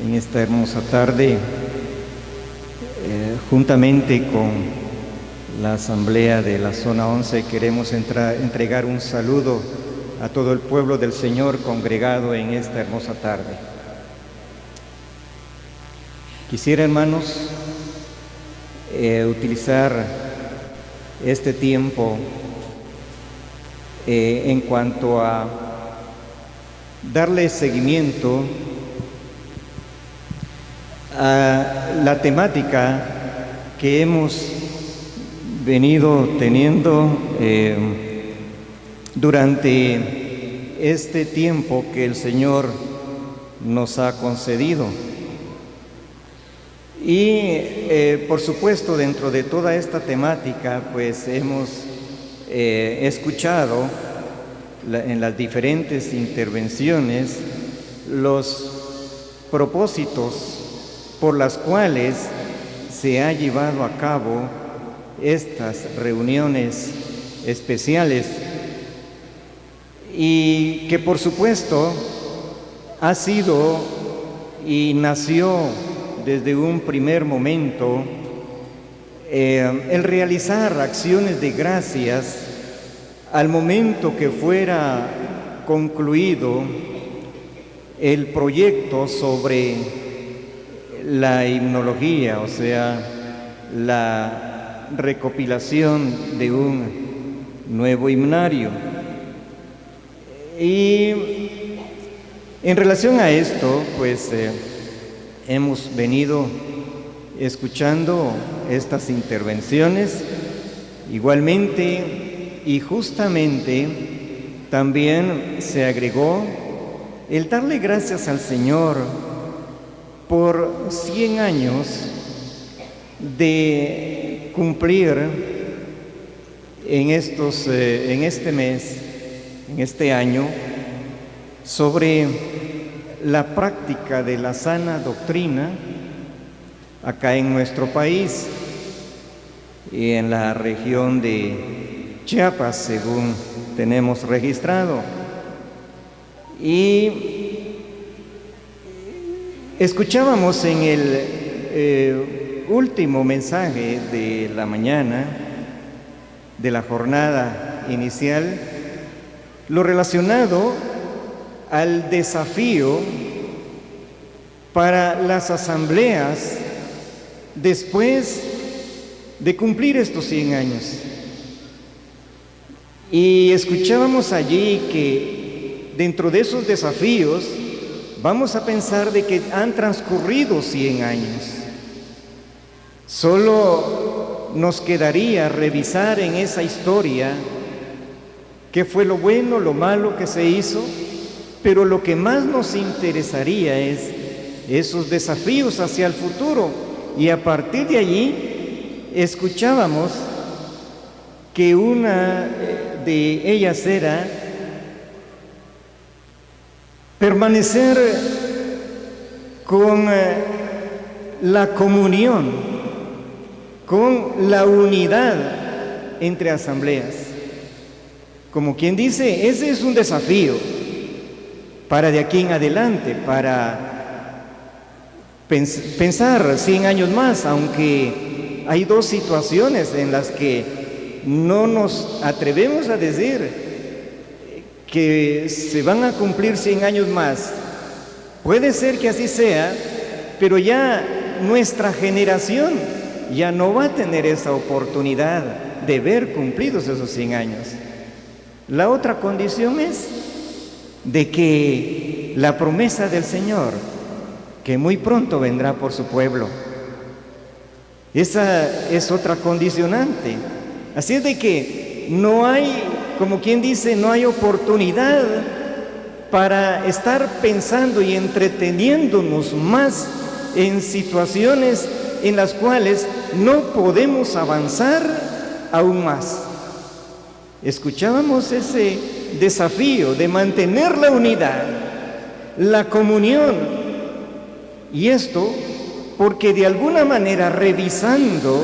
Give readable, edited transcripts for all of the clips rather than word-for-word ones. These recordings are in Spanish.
en esta hermosa tarde, juntamente con la Asamblea de la Zona 11, queremos entregar un saludo a todo el pueblo del Señor congregado en esta hermosa tarde. Quisiera, hermanos, utilizar este tiempo en cuanto a darle seguimiento a la temática que hemos venido teniendo durante este tiempo que el Señor nos ha concedido. Y por supuesto, dentro de toda esta temática, pues hemos escuchado en las diferentes intervenciones los propósitos por las cuales se ha llevado a cabo estas reuniones especiales, y que por supuesto ha sido y nació desde un primer momento el realizar acciones de gracias al momento que fuera concluido el proyecto sobre la himnología, o sea, la recopilación de un nuevo himnario. Y en relación a esto, pues hemos venido escuchando estas intervenciones igualmente, y justamente también se agregó el darle gracias al Señor por 100 años de cumplir en este mes, en este año, sobre la práctica de la sana doctrina acá en nuestro país y en la región de Chiapas, según tenemos registrado. Y escuchábamos en el último mensaje de la mañana, de la jornada inicial, lo relacionado al desafío para las asambleas después de cumplir estos 100 años. Y escuchábamos allí que dentro de esos desafíos vamos a pensar de que han transcurrido 100 años. Solo nos quedaría revisar en esa historia qué fue lo bueno, lo malo que se hizo, pero lo que más nos interesaría es esos desafíos hacia el futuro. Y a partir de allí escuchábamos que una de ellas era permanecer con la comunión, con la unidad entre asambleas. Como quien dice, ese es un desafío para de aquí en adelante, para pensar 100 años más, aunque hay dos situaciones en las que no nos atrevemos a decir que se van a cumplir 100 años más. Puede ser que así sea, pero ya nuestra generación ya no va a tener esa oportunidad de ver cumplidos esos 100 años. La otra condición es de que la promesa del Señor, que muy pronto vendrá por su pueblo, esa es otra condicionante. Así es de que no hay, como quien dice, no hay oportunidad para estar pensando y entreteniéndonos más en situaciones en las cuales no podemos avanzar aún más. Escuchábamos ese desafío de mantener la unidad, la comunión, y esto porque de alguna manera, revisando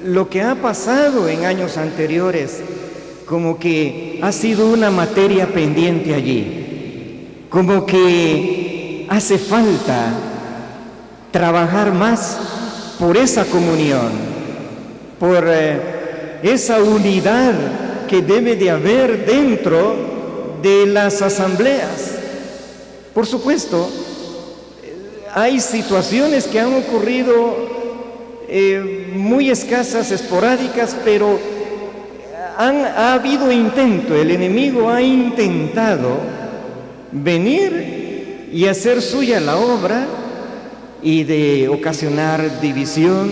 lo que ha pasado en años anteriores, como que ha sido una materia pendiente allí, como que hace falta trabajar más por esa comunión, por esa unidad que debe de haber dentro de las asambleas. Por supuesto, hay situaciones que han ocurrido muy escasas, esporádicas, pero ha habido intento, el enemigo ha intentado venir y hacer suya la obra y de ocasionar división,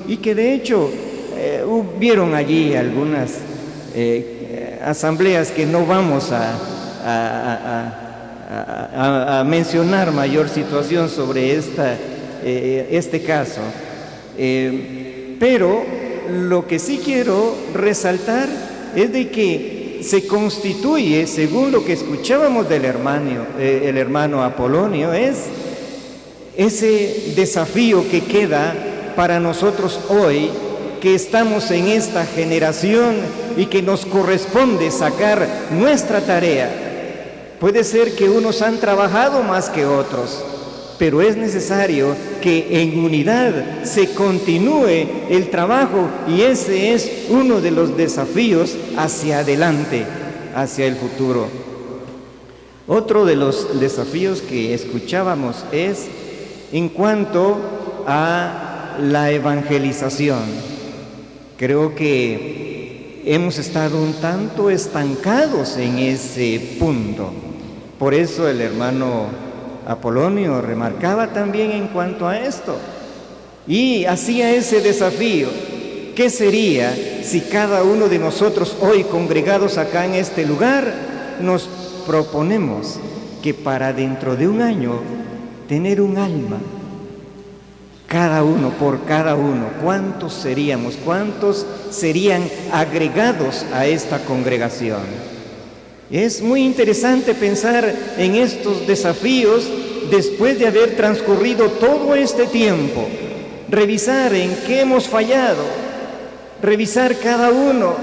y que de hecho hubieron allí algunas asambleas que no vamos a mencionar mayor situación sobre este caso, pero lo que sí quiero resaltar es de que se constituye, según lo que escuchábamos del el hermano Apolonio, es ese desafío que queda para nosotros hoy, que estamos en esta generación y que nos corresponde sacar nuestra tarea. Puede ser que unos han trabajado más que otros, pero es necesario que en unidad se continúe el trabajo, y ese es uno de los desafíos hacia adelante, hacia el futuro. Otro de los desafíos que escuchábamos es en cuanto a la evangelización. Creo que hemos estado un tanto estancados en ese punto. Por eso el hermano Apolonio remarcaba también en cuanto a esto y hacía ese desafío. ¿Qué sería si cada uno de nosotros hoy congregados acá en este lugar nos proponemos que para dentro de un año tener un alma, cada uno por cada uno? ¿Cuántos seríamos? ¿Cuántos serían agregados a esta congregación? Es muy interesante pensar en estos desafíos después de haber transcurrido todo este tiempo, revisar en qué hemos fallado, revisar cada uno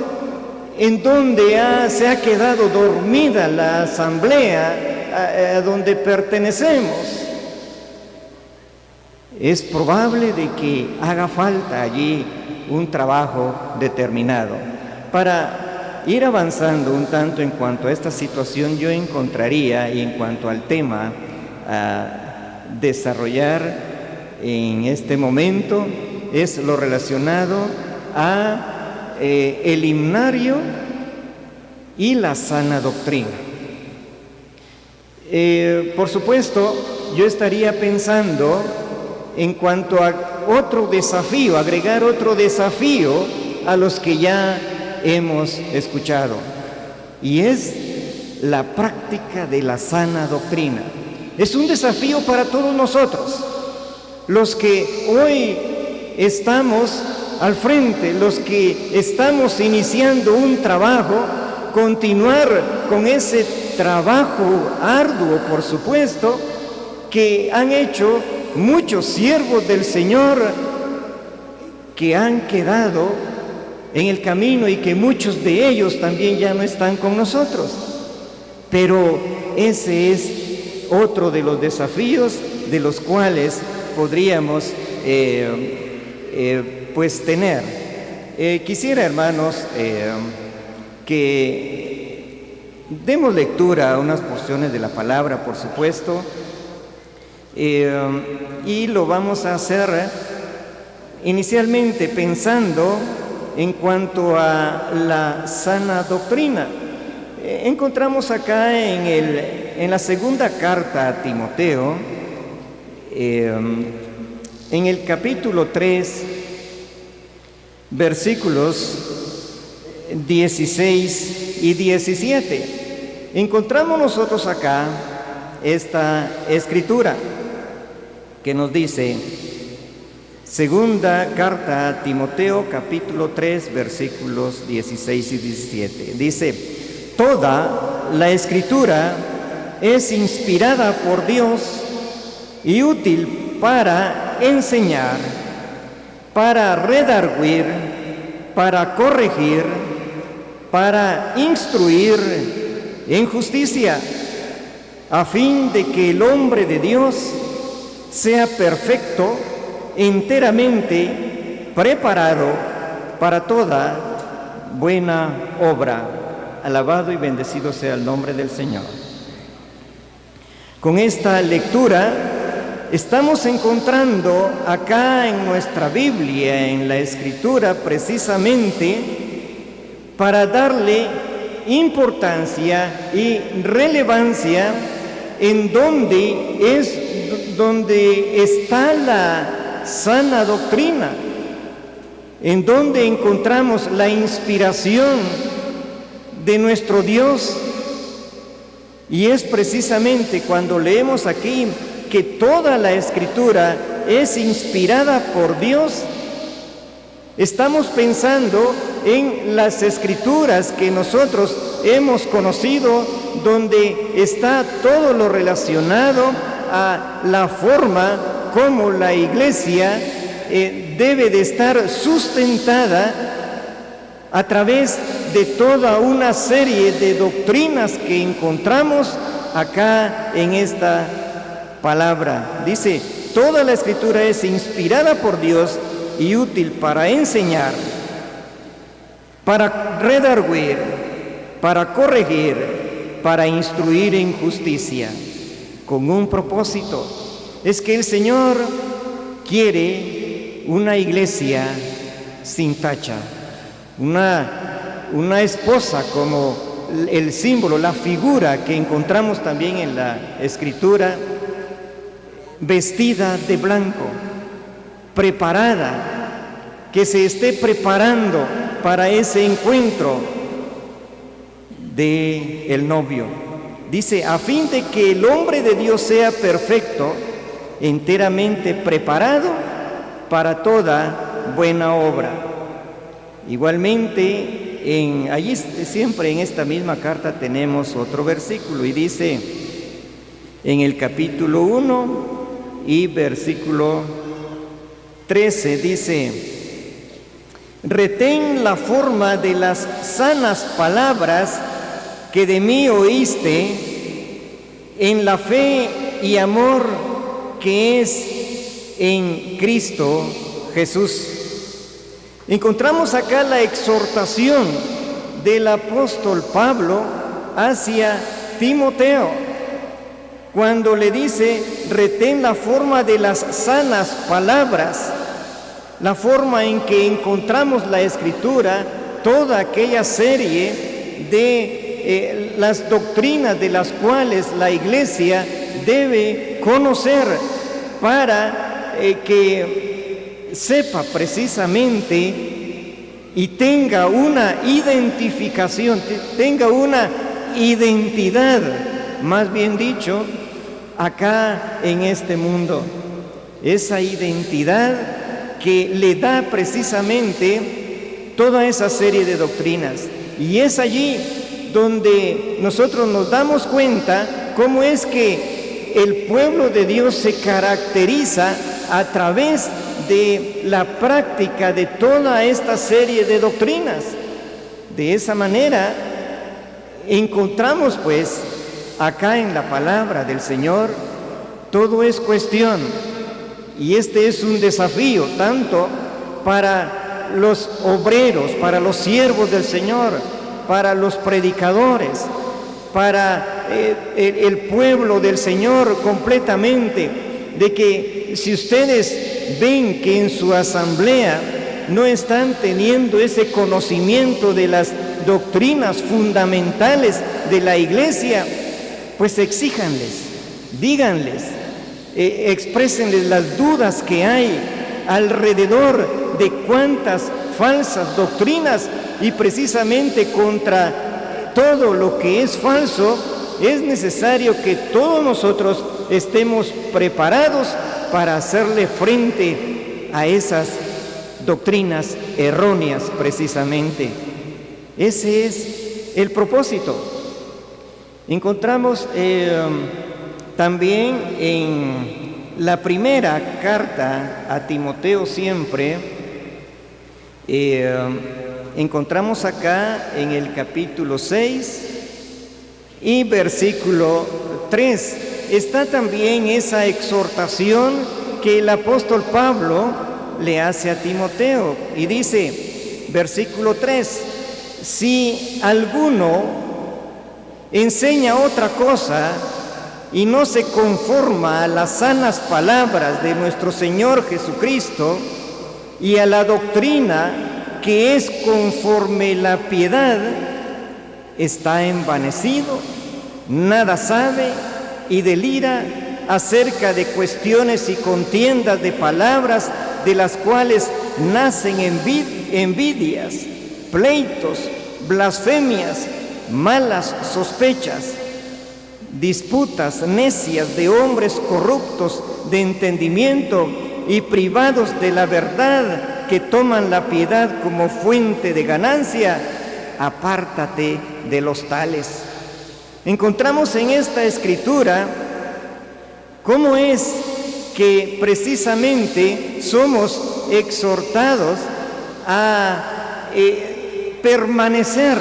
en dónde se ha quedado dormida la asamblea a donde pertenecemos. Es probable de que haga falta allí un trabajo determinado. Para ir avanzando un tanto en cuanto a esta situación, yo encontraría, y en cuanto al tema a desarrollar en este momento, es lo relacionado a el himnario y la sana doctrina. Por supuesto, yo estaría pensando en cuanto a otro desafío, agregar otro desafío a los que ya hemos escuchado, y es la práctica de la sana doctrina. Es un desafío para todos nosotros, los que hoy estamos al frente, los que estamos iniciando un trabajo, continuar con ese trabajo arduo, por supuesto, que han hecho muchos siervos del Señor que han quedado en el camino y que muchos de ellos también ya no están con nosotros. Pero ese es otro de los desafíos de los cuales podríamos pues tener. Quisiera, hermanos, que demos lectura a unas porciones de la palabra, por supuesto, y lo vamos a hacer inicialmente pensando en cuanto a la sana doctrina. Encontramos acá en la segunda carta a Timoteo, en el capítulo 3, versículos 16 y 17. Encontramos nosotros acá esta escritura que nos dice, segunda carta a Timoteo, capítulo 3, versículos 16 y 17. Dice: toda la escritura es inspirada por Dios y útil para enseñar, para redarguir, para corregir, para instruir en justicia, a fin de que el hombre de Dios sea perfecto, enteramente preparado para toda buena obra. Alabado y bendecido sea el nombre del Señor. Con esta lectura estamos encontrando acá en nuestra Biblia, en la Escritura, precisamente para darle importancia y relevancia en donde está la sana doctrina, en donde encontramos la inspiración de nuestro Dios. Y es precisamente cuando leemos aquí que toda la Escritura es inspirada por Dios, estamos pensando en las Escrituras que nosotros hemos conocido, donde está todo lo relacionado a la forma como la iglesia debe de estar sustentada a través de toda una serie de doctrinas que encontramos acá en esta palabra. Dice, toda la Escritura es inspirada por Dios y útil para enseñar, para redarguir, para corregir, para instruir en justicia, con un propósito. Es que el Señor quiere una iglesia sin tacha, una esposa como el símbolo, la figura que encontramos también en la Escritura, vestida de blanco, preparada, que se esté preparando para ese encuentro del novio. Dice, a fin de que el hombre de Dios sea perfecto, enteramente preparado para toda buena obra. Igualmente, allí siempre en esta misma carta tenemos otro versículo y dice en el capítulo 1 y versículo 13, dice, retén la forma de las sanas palabras que de mí oíste en la fe y amor que es en Cristo Jesús. Encontramos acá la exhortación del apóstol Pablo hacia Timoteo, cuando le dice, retén la forma de las sanas palabras, la forma en que encontramos la Escritura, toda aquella serie de las doctrinas de las cuales la iglesia debe conocer para que sepa precisamente y tenga una identificación, tenga una identidad, más bien dicho, acá en este mundo. Esa identidad que le da precisamente toda esa serie de doctrinas. Y es allí donde nosotros nos damos cuenta cómo es que el pueblo de Dios se caracteriza a través de la práctica de toda esta serie de doctrinas. De esa manera encontramos pues acá en la palabra del Señor, todo es cuestión, y este es un desafío tanto para los obreros, para los siervos del Señor, para los predicadores, para el pueblo del Señor completamente, de que si ustedes ven que en su asamblea no están teniendo ese conocimiento de las doctrinas fundamentales de la iglesia, pues exíjanles, díganles, exprésenles las dudas que hay alrededor de cuántas falsas doctrinas, y precisamente contra todo lo que es falso es necesario que todos nosotros estemos preparados para hacerle frente a esas doctrinas erróneas precisamente. Ese es el propósito. Encontramos también en la primera carta a Timoteo siempre, encontramos acá en el capítulo 6 y versículo 3, está también esa exhortación que el apóstol Pablo le hace a Timoteo. Y dice, versículo 3, si alguno enseña otra cosa y no se conforma a las sanas palabras de nuestro Señor Jesucristo y a la doctrina que es conforme la piedad, está envanecido, nada sabe y delira acerca de cuestiones y contiendas de palabras, de las cuales nacen envidias, pleitos, blasfemias, malas sospechas, disputas necias de hombres corruptos de entendimiento y privados de la verdad, que toman la piedad como fuente de ganancia. Apártate de los tales. Encontramos en esta escritura cómo es que precisamente somos exhortados a permanecer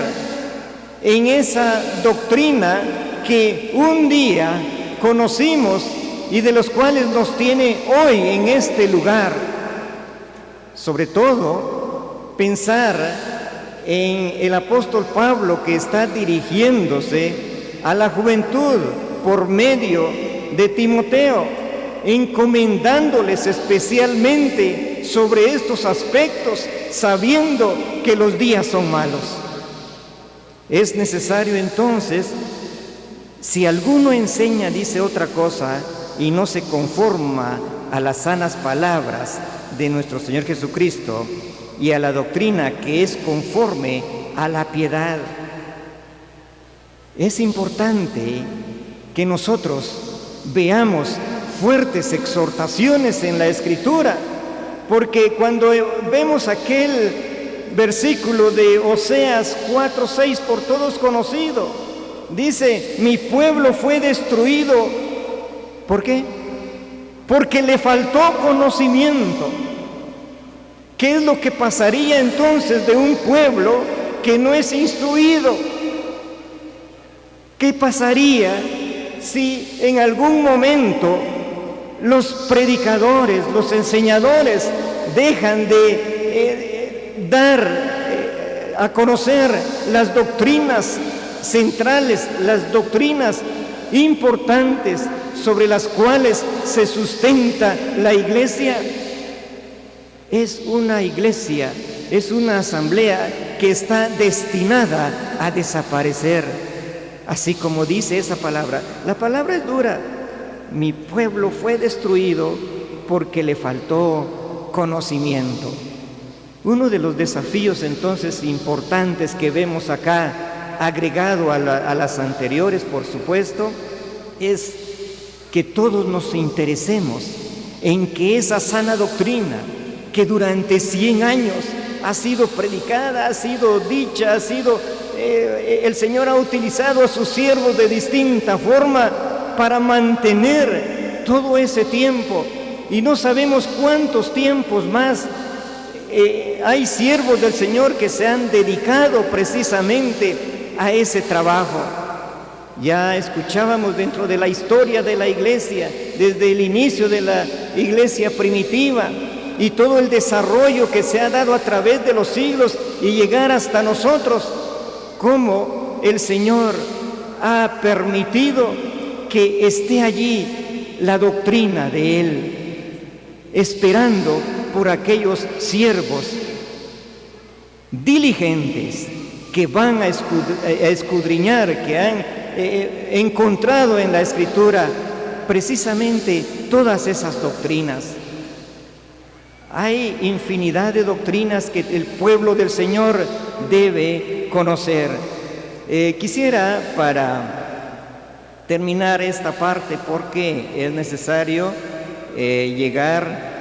en esa doctrina que un día conocimos y de los cuales nos tiene hoy en este lugar. Sobre todo, pensar en el apóstol Pablo, que está dirigiéndose a la juventud por medio de Timoteo, encomendándoles especialmente sobre estos aspectos, sabiendo que los días son malos. Es necesario entonces, si alguno enseña, dice otra cosa, y no se conforma a las sanas palabras de nuestro Señor Jesucristo y a la doctrina que es conforme a la piedad, es importante que nosotros veamos fuertes exhortaciones en la Escritura, porque cuando vemos aquel versículo de Oseas 4:6, por todos conocido, dice, mi pueblo fue destruido. ¿Por qué? Porque le faltó conocimiento. ¿Qué es lo que pasaría entonces de un pueblo que no es instruido? ¿Qué pasaría si en algún momento los predicadores, los enseñadores dejan de dar a conocer las doctrinas centrales, las doctrinas importantes sobre las cuales se sustenta la iglesia? Es una iglesia, es una asamblea que está destinada a desaparecer. Así como dice esa palabra, la palabra es dura. Mi pueblo fue destruido porque le faltó conocimiento. Uno de los desafíos entonces importantes que vemos acá, agregado a las anteriores, por supuesto, es que todos nos interesemos en que esa sana doctrina que durante 100 años ha sido predicada, ha sido dicha, el Señor ha utilizado a sus siervos de distinta forma para mantener todo ese tiempo, y no sabemos cuántos tiempos más hay siervos del Señor que se han dedicado precisamente a ese trabajo. Ya escuchábamos dentro de la historia de la iglesia, desde el inicio de la iglesia primitiva, y todo el desarrollo que se ha dado a través de los siglos y llegar hasta nosotros, cómo el Señor ha permitido que esté allí la doctrina de Él, esperando por aquellos siervos diligentes que van a escudriñar, que han encontrado en la Escritura precisamente todas esas doctrinas. Hay infinidad de doctrinas que el pueblo del Señor debe conocer. Quisiera, para terminar esta parte, porque es necesario llegar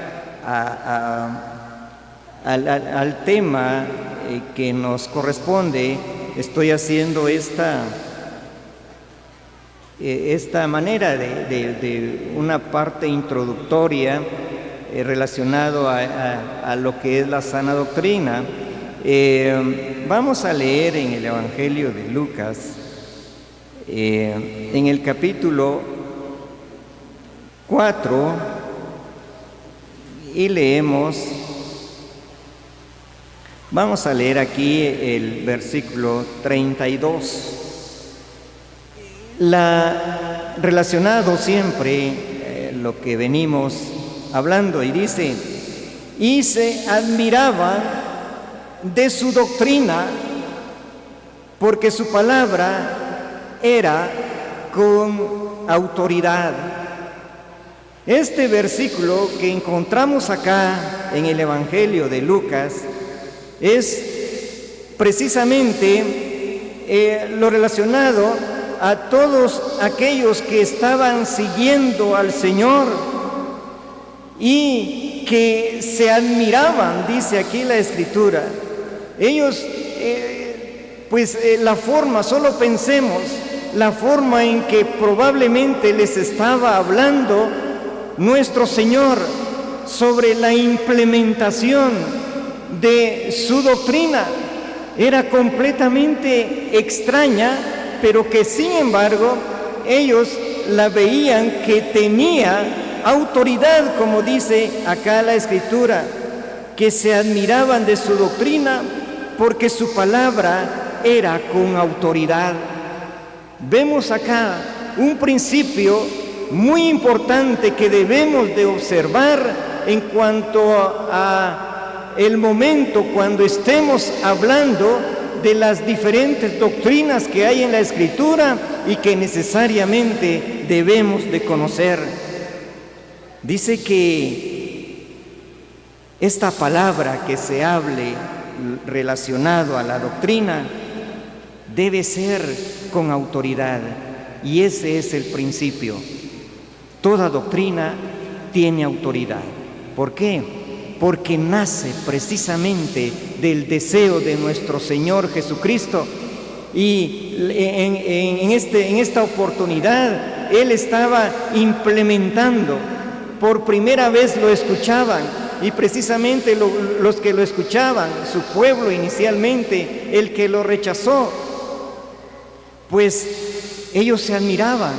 al tema que nos corresponde, estoy haciendo esta manera de una parte introductoria relacionado a lo que es la sana doctrina. Vamos a leer en el Evangelio de Lucas, en el capítulo 4 y leemos, vamos a leer aquí el versículo 32. Relacionado siempre lo que venimos hablando, y dice: y se admiraban de su doctrina, porque su palabra era con autoridad. Este versículo que encontramos acá en el Evangelio de Lucas es precisamente lo relacionado a todos aquellos que estaban siguiendo al Señor y que se admiraban, dice aquí la Escritura. Ellos, la forma, solo pensemos, la forma en que probablemente les estaba hablando nuestro Señor sobre la implementación de su doctrina era completamente extraña, pero que sin embargo ellos la veían que tenía autoridad, como dice acá la Escritura, que se admiraban de su doctrina porque su palabra era con autoridad. Vemos acá un principio muy importante que debemos de observar en cuanto a el momento cuando estemos hablando de las diferentes doctrinas que hay en la Escritura y que necesariamente debemos de conocer. Dice que esta palabra que se hable relacionado a la doctrina debe ser con autoridad, y ese es el principio. Toda doctrina tiene autoridad. ¿Por qué? Porque nace precisamente del deseo de nuestro Señor Jesucristo, y en esta oportunidad Él estaba implementando. Por primera vez lo escuchaban, y precisamente los que lo escuchaban, su pueblo inicialmente, el que lo rechazó, pues ellos se admiraban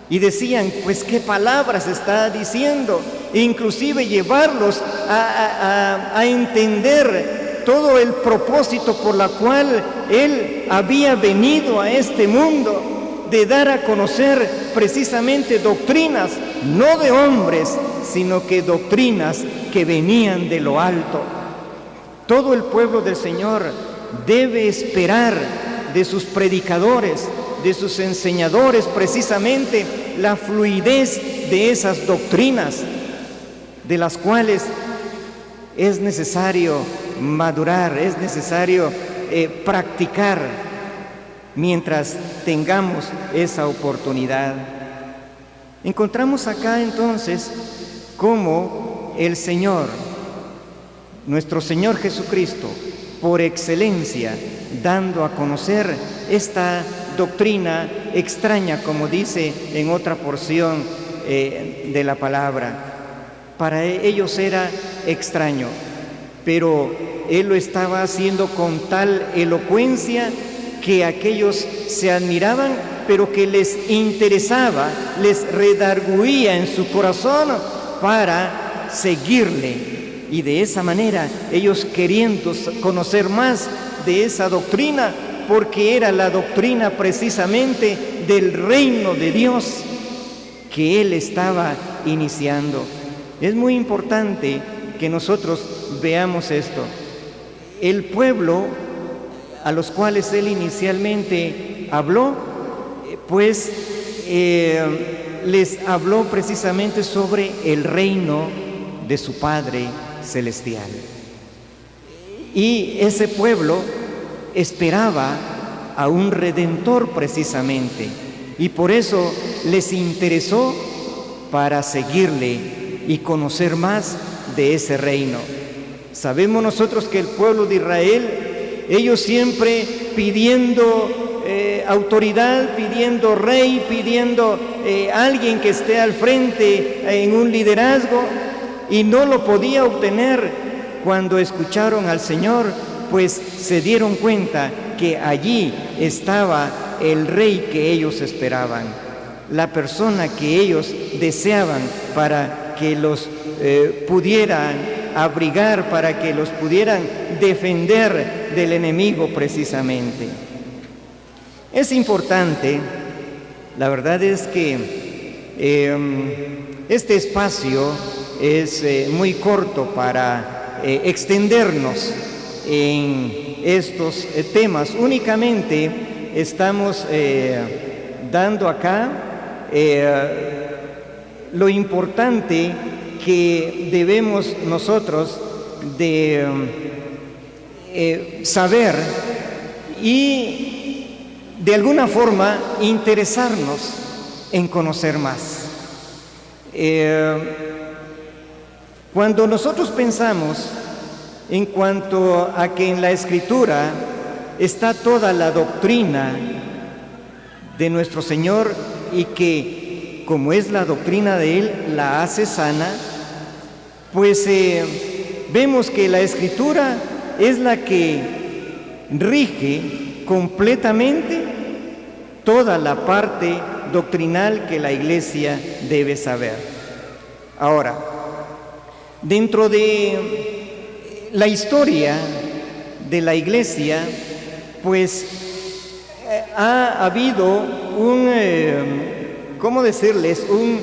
y decían: pues qué palabras está diciendo, e inclusive llevarlos a entender todo el propósito por la cual Él había venido a este mundo, de dar a conocer precisamente doctrinas, no de hombres, sino que doctrinas que venían de lo alto. Todo el pueblo del Señor debe esperar de sus predicadores, de sus enseñadores, precisamente la fluidez de esas doctrinas, de las cuales es necesario madurar, es necesario practicar mientras tengamos esa oportunidad. Encontramos acá entonces cómo el Señor, nuestro Señor Jesucristo, por excelencia, dando a conocer esta doctrina extraña, como dice en otra porción de la palabra. Para ellos era extraño, pero Él lo estaba haciendo con tal elocuencia que aquellos se admiraban, pero que les interesaba, les redarguía en su corazón para seguirle. Y de esa manera ellos, queriendo conocer más de esa doctrina, porque era la doctrina precisamente del reino de Dios que Él estaba iniciando. Es muy importante que nosotros veamos esto. El pueblo a los cuales Él inicialmente habló, pues les habló precisamente sobre el reino de su Padre Celestial. Y ese pueblo esperaba a un Redentor precisamente, y por eso les interesó para seguirle y conocer más de ese reino. Sabemos nosotros que el pueblo de Israel, ellos siempre pidiendo autoridad, pidiendo rey, pidiendo alguien que esté al frente en un liderazgo, y no lo podía obtener. Cuando escucharon al Señor, pues se dieron cuenta que allí estaba el rey que ellos esperaban. la persona que ellos deseaban para que los pudieran abrigar, para que los pudieran defender del enemigo precisamente. Es importante, la verdad es que este espacio es muy corto para extendernos en estos temas. Únicamente estamos dando acá lo importante que debemos nosotros de saber y de alguna forma interesarnos en conocer más. Cuando nosotros pensamos en cuanto a que en la Escritura está toda la doctrina de nuestro Señor y que, como es la doctrina de Él, la hace sana, pues vemos que la Escritura es la que rige completamente toda la parte doctrinal que la Iglesia debe saber. Ahora, dentro de la historia de la Iglesia, pues ha habido un, ¿cómo decirles?, un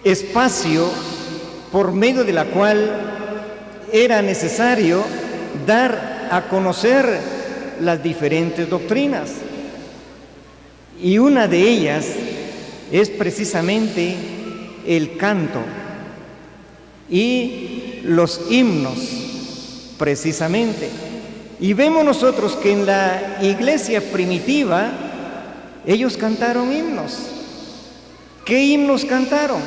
espacio por medio de la cual era necesario dar a conocer las diferentes doctrinas. Y una de ellas es precisamente el canto y los himnos, precisamente. Y vemos nosotros que en la iglesia primitiva ellos cantaron himnos. ¿Qué himnos cantaron?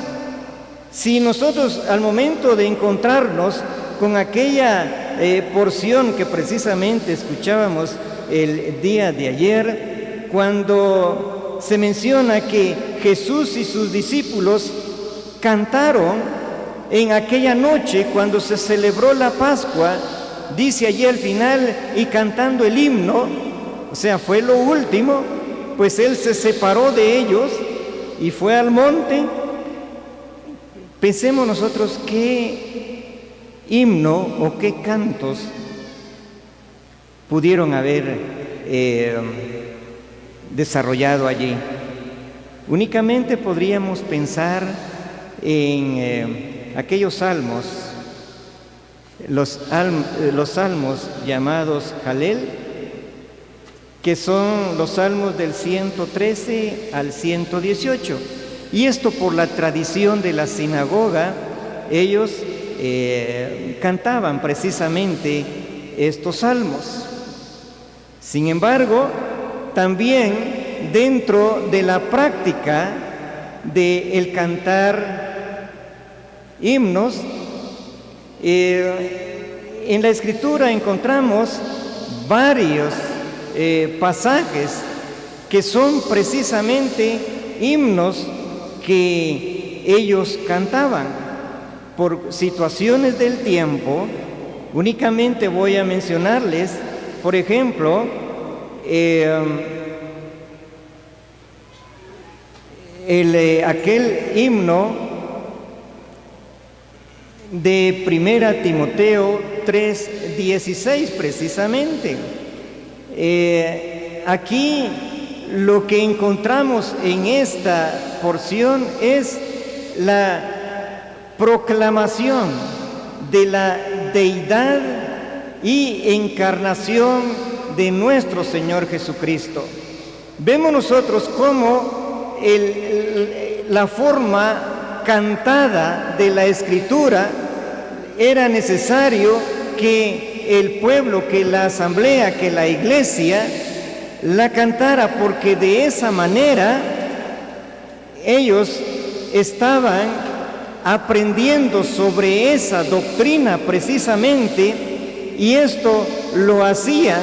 Si nosotros al momento de encontrarnos con aquella porción que precisamente escuchábamos el día de ayer, cuando se menciona que Jesús y sus discípulos cantaron en aquella noche cuando se celebró la Pascua, dice allí al final, y cantando el himno, o sea, fue lo último, pues Él se separó de ellos y fue al monte. Pensemos nosotros qué himno o qué cantos pudieron haber desarrollado allí. Únicamente podríamos pensar en aquellos salmos, los salmos llamados Jalel, que son los salmos del 113 al 118. Y esto por la tradición de la sinagoga, ellos cantaban precisamente estos salmos. Sin embargo, también dentro de la práctica de el cantar himnos, en la Escritura encontramos varios pasajes que son precisamente himnos que ellos cantaban. Por situaciones del tiempo, únicamente voy a mencionarles, por ejemplo, aquel himno de Primera Timoteo 3:16 precisamente. Aquí lo que encontramos en esta porción es la proclamación de la deidad y encarnación de nuestro Señor Jesucristo. Vemos nosotros cómo la forma cantada de la Escritura era necesario que el pueblo, que la asamblea, que la iglesia la cantara, porque de esa manera ellos estaban aprendiendo sobre esa doctrina precisamente, y esto lo hacían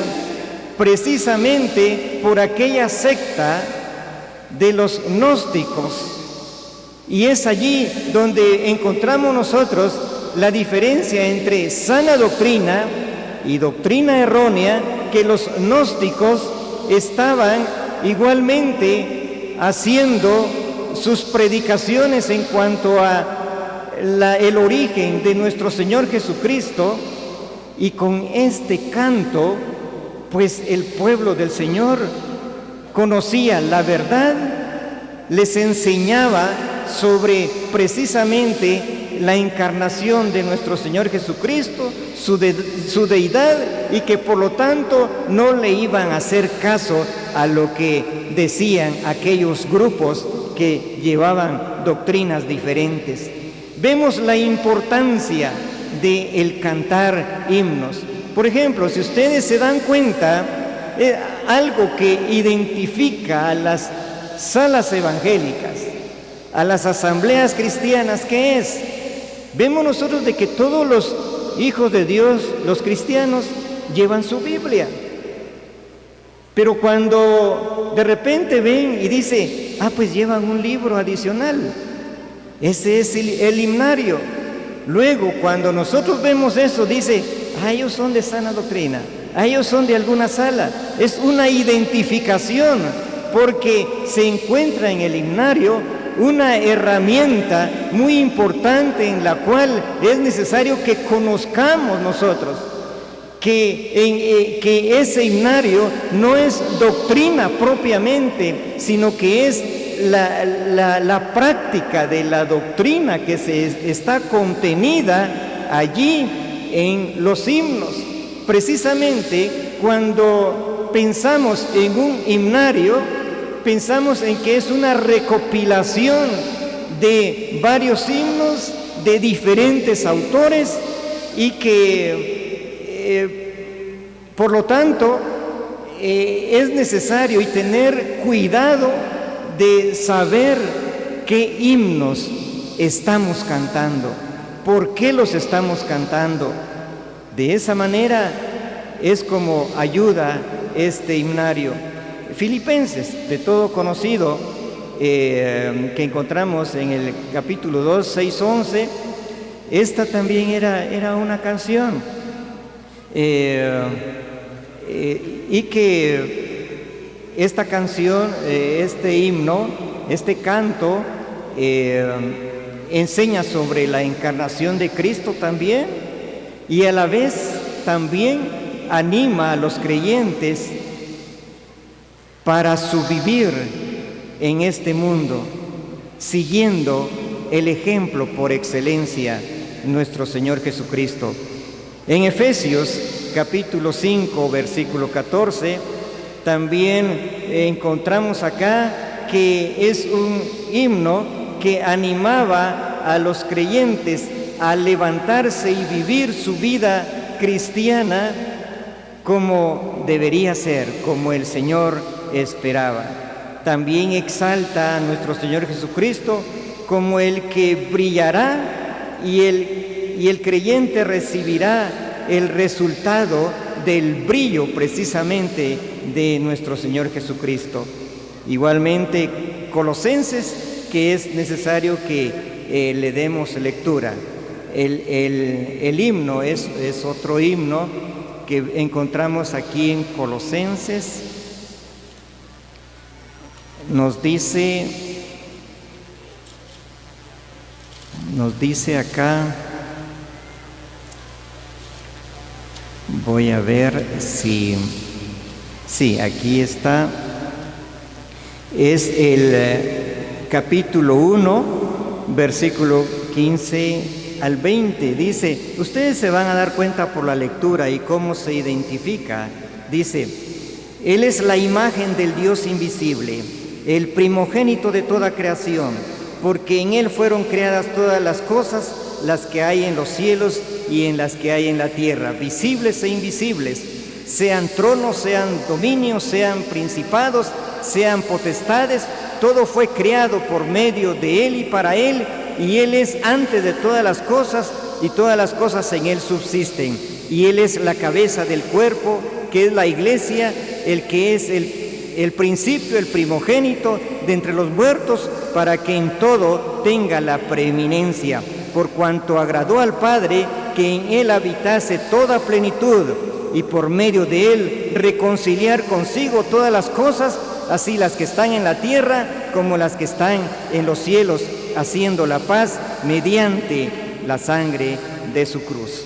precisamente por aquella secta de los gnósticos. Y es allí donde encontramos nosotros la diferencia entre sana doctrina y doctrina errónea, que los gnósticos estaban igualmente haciendo sus predicaciones en cuanto a el origen de nuestro Señor Jesucristo, y con este canto, pues el pueblo del Señor conocía la verdad, les enseñaba sobre precisamente la encarnación de nuestro Señor Jesucristo, su deidad, y que por lo tanto no le iban a hacer caso a lo que decían aquellos grupos que llevaban doctrinas diferentes. Vemos la importancia de el cantar himnos. Por ejemplo, si ustedes se dan cuenta, algo que identifica a las salas evangélicas, a las asambleas cristianas, ¿qué es? Vemos nosotros de que todos los hijos de Dios, los cristianos, llevan su Biblia. Pero cuando de repente ven y dice, pues llevan un libro adicional, ese es el himnario. Luego, cuando nosotros vemos eso, dice, ellos son de sana doctrina, ellos son de alguna sala. Es una identificación, porque se encuentra en el himnario una herramienta muy importante en la cual es necesario que conozcamos nosotros, que ese himnario no es doctrina propiamente, sino que es la práctica de la doctrina que está contenida allí en los himnos. Precisamente cuando pensamos en un himnario, pensamos en que es una recopilación de varios himnos de diferentes autores, y que por lo tanto es necesario y tener cuidado de saber qué himnos estamos cantando, por qué los estamos cantando. De esa manera es como ayuda este himnario. Filipenses, de todo conocido, que encontramos en el capítulo 2, 6, 11, esta también era una canción, y que esta canción, este himno, este canto, enseña sobre la encarnación de Cristo también, y a la vez también anima a los creyentes para su vivir en este mundo, siguiendo el ejemplo por excelencia, nuestro Señor Jesucristo. En Efesios capítulo 5, versículo 14, también encontramos acá que es un himno que animaba a los creyentes a levantarse y vivir su vida cristiana como debería ser, como el Señor esperaba. También exalta a nuestro Señor Jesucristo como el que brillará, y el creyente recibirá el resultado del brillo precisamente de nuestro Señor Jesucristo. Igualmente, Colosenses, que es necesario que le demos lectura. El himno es otro himno que encontramos aquí en Colosenses. Nos dice acá, voy a ver si aquí está, es el capítulo 1, versículo 15 al 20, dice, ustedes se van a dar cuenta por la lectura y cómo se identifica. Dice, Él es la imagen del Dios invisible, el primogénito de toda creación, porque en Él fueron creadas todas las cosas, las que hay en los cielos y en las que hay en la tierra, visibles e invisibles, sean tronos, sean dominios, sean principados, sean potestades, todo fue creado por medio de Él y para Él, y Él es antes de todas las cosas, y todas las cosas en Él subsisten, y Él es la cabeza del cuerpo, que es la iglesia, el que es el principio, el primogénito de entre los muertos, para que en todo tenga la preeminencia, por cuanto agradó al Padre que en Él habitase toda plenitud, y por medio de Él reconciliar consigo todas las cosas, así las que están en la tierra como las que están en los cielos, haciendo la paz mediante la sangre de su cruz.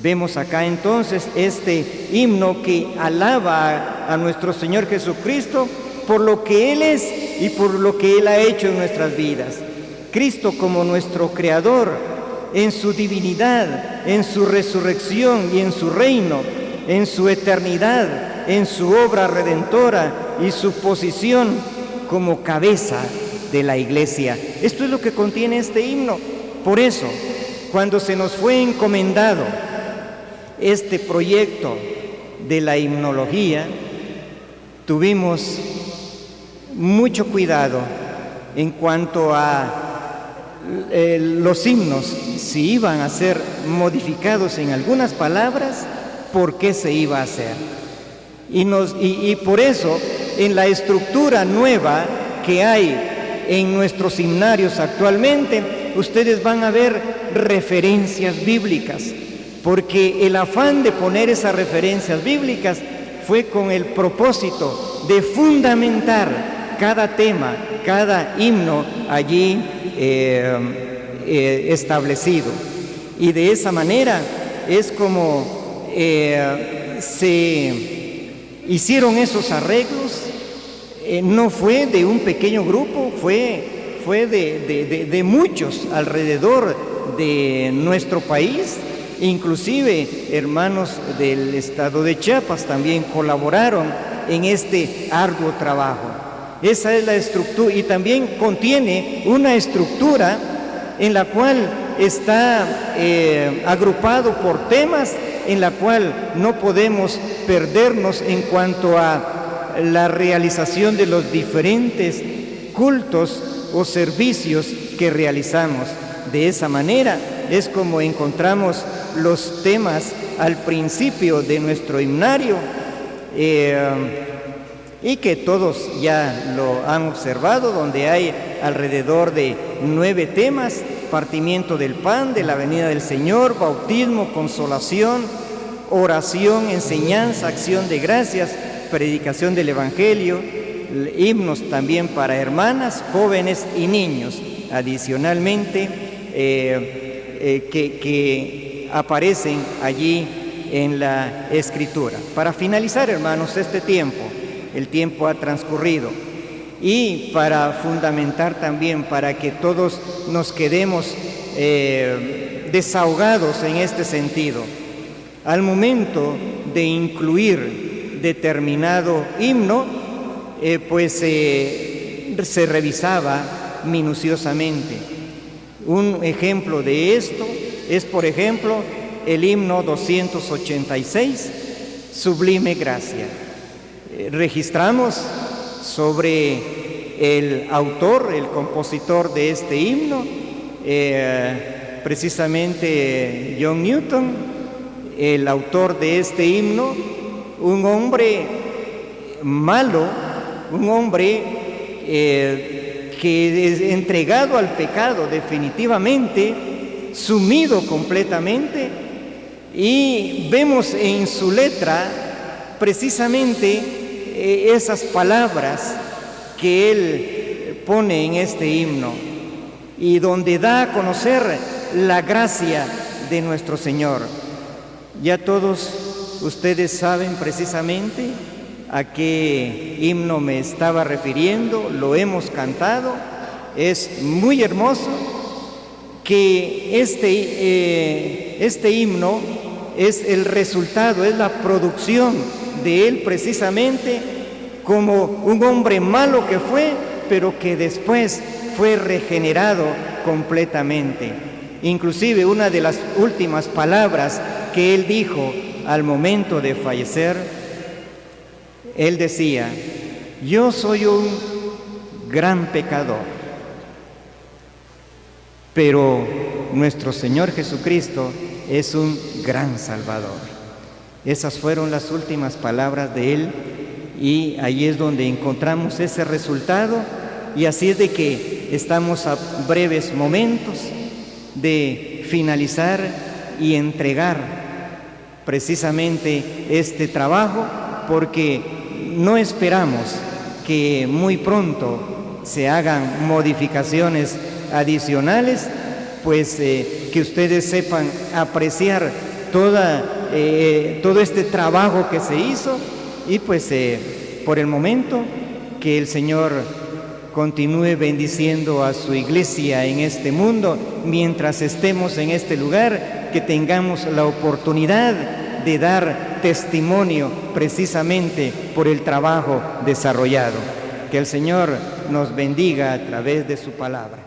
Vemos acá entonces este himno que alaba a nuestro Señor Jesucristo por lo que Él es y por lo que Él ha hecho en nuestras vidas. Cristo como nuestro Creador, en su divinidad, en su resurrección y en su reino, en su eternidad, en su obra redentora y su posición como cabeza de la iglesia. Esto es lo que contiene este himno. Por eso, cuando se nos fue encomendado este proyecto de la himnología, tuvimos mucho cuidado en cuanto a los himnos, si iban a ser modificados en algunas palabras, por qué se iba a hacer. Y por eso, en la estructura nueva que hay en nuestros himnarios actualmente, ustedes van a ver referencias bíblicas, porque el afán de poner esas referencias bíblicas fue con el propósito de fundamentar cada tema, cada himno allí establecido. Y de esa manera es como se hicieron esos arreglos. No fue de un pequeño grupo, fue de muchos alrededor de nuestro país. Inclusive hermanos del estado de Chiapas también colaboraron en este arduo trabajo. Esa es la estructura, y también contiene una estructura en la cual está agrupado por temas, en la cual no podemos perdernos en cuanto a la realización de los diferentes cultos o servicios que realizamos. De esa manera es como encontramos los temas al principio de nuestro himnario, y que todos ya lo han observado, donde hay alrededor de 9 temas: partimiento del pan, de la venida del Señor, bautismo, consolación, oración, enseñanza, acción de gracias, predicación del Evangelio, himnos también para hermanas, jóvenes y niños. Adicionalmente, que aparecen allí en la Escritura. Para finalizar, hermanos, este tiempo, el tiempo ha transcurrido, y para fundamentar también, para que todos nos quedemos desahogados en este sentido, al momento de incluir determinado himno, se revisaba minuciosamente. Un ejemplo de esto es, por ejemplo, el himno 286, Sublime Gracia. Registramos sobre el autor, el compositor de este himno, precisamente John Newton, el autor de este himno, un hombre malo, un hombre que es entregado al pecado definitivamente, sumido completamente, y vemos en su letra precisamente esas palabras que él pone en este himno, y donde da a conocer la gracia de nuestro Señor. Ya todos ustedes saben precisamente a qué himno me estaba refiriendo, lo hemos cantado. Es muy hermoso que este himno es el resultado, es la producción de él precisamente, como un hombre malo que fue, pero que después fue regenerado completamente. Inclusive una de las últimas palabras que él dijo al momento de fallecer, él decía: yo soy un gran pecador, pero nuestro Señor Jesucristo es un gran Salvador. Esas fueron las últimas palabras de él, y ahí es donde encontramos ese resultado. Y así es de que estamos a breves momentos de finalizar y entregar precisamente este trabajo, porque no esperamos que muy pronto se hagan modificaciones adicionales, pues que ustedes sepan apreciar todo este trabajo que se hizo, y pues por el momento que el Señor continúe bendiciendo a su iglesia en este mundo mientras estemos en este lugar, que tengamos la oportunidad de dar testimonio precisamente por el trabajo desarrollado. Que el Señor nos bendiga a través de su palabra.